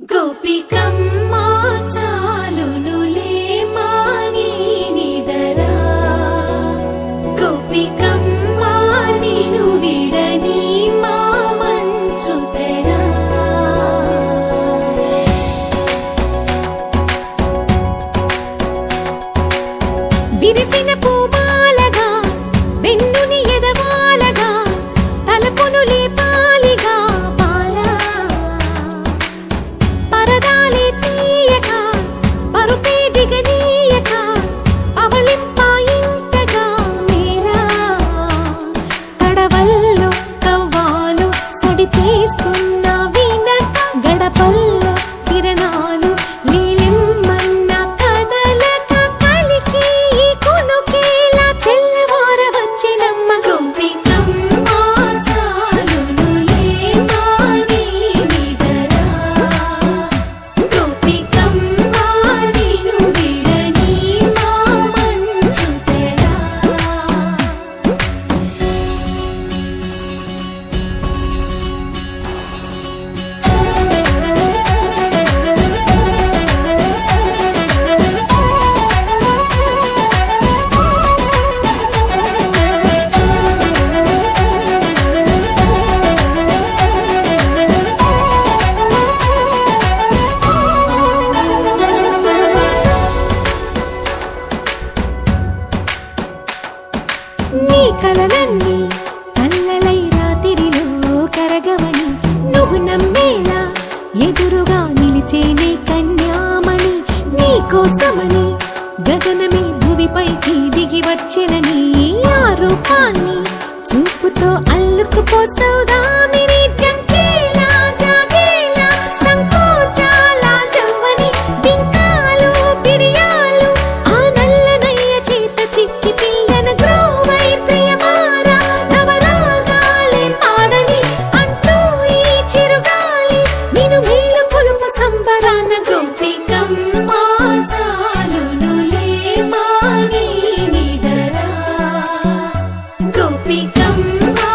గోపికమ్మా చాలునులే మాని నిదరా గోపికమ్మా నిను విడని మా మంచు తెరా విరిసిన పూమాలగా వెన్నుని ఎదవాలగా తలపును లేపాలిగా పాలా పరదాలే తీయక పరుపే దిగనీయక అవలింపాయింతగా మేరా తడవల్లో కవ్వాలు సడి చేస్తున్న వీణ గడపల్లో కిరణాలు నీలిమ్మన్న కదలక కలికి కొనుకేలా తెల్లవార వచ్చినమ్మ గోపికమ్మా చాలునులే మాని నిదరా గోపికమ్మా నిను విడని మా మంచు తెరా నీ కలలన్నీ కల్లలై రాత్రిలో కరగవని నువ్వు నమ్మేలా ఎదురుగా నిలిచేనే కన్యామణి నీ కోసమని గగనమే భువిపైకి దిగి వచ్చెనని ఆ రూపాన్ని చూపుతో అల్లుకుపోసౌదామిని జంకేలా జాగేలా సంకోచాల జవ్వని బింకాలు బిరియాలు ఆ నల్లనయ్య చేత చిక్కి పిల్లన గ్రోవై ప్రియమారా నవరాగాలే పాడని అంటూ ఈ చిరుగాలి నిన్ను మేలు కొలుపు సంబరాన గోపికమ్మా చాలునులే మాని నిదరా గోపికమ్మా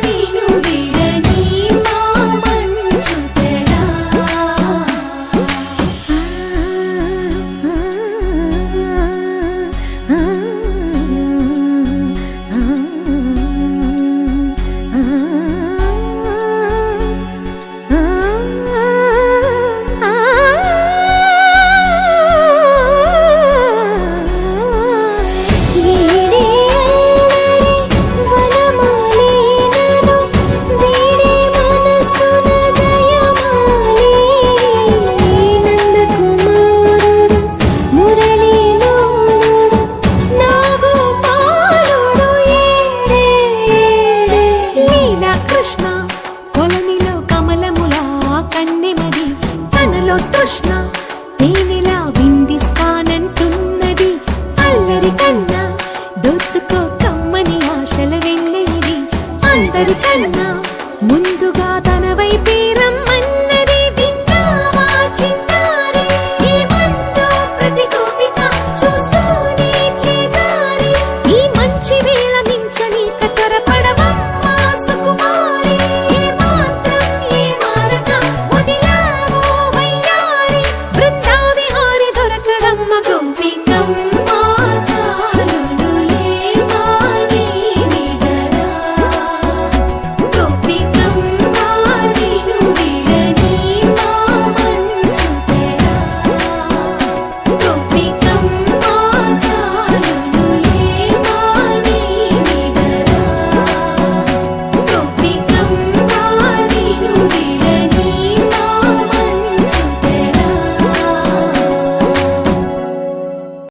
నిను విడని మా మంచు తెరా కృష్ణ కొలనిలో కమలములా కన్నెమది తనలో తృష్ణ తేనెలా విందిస్తానంటున్నది అల్లరి కన్నా దోచుకో కమ్మని ఆశల వెళ్ళేది అందరికన్నా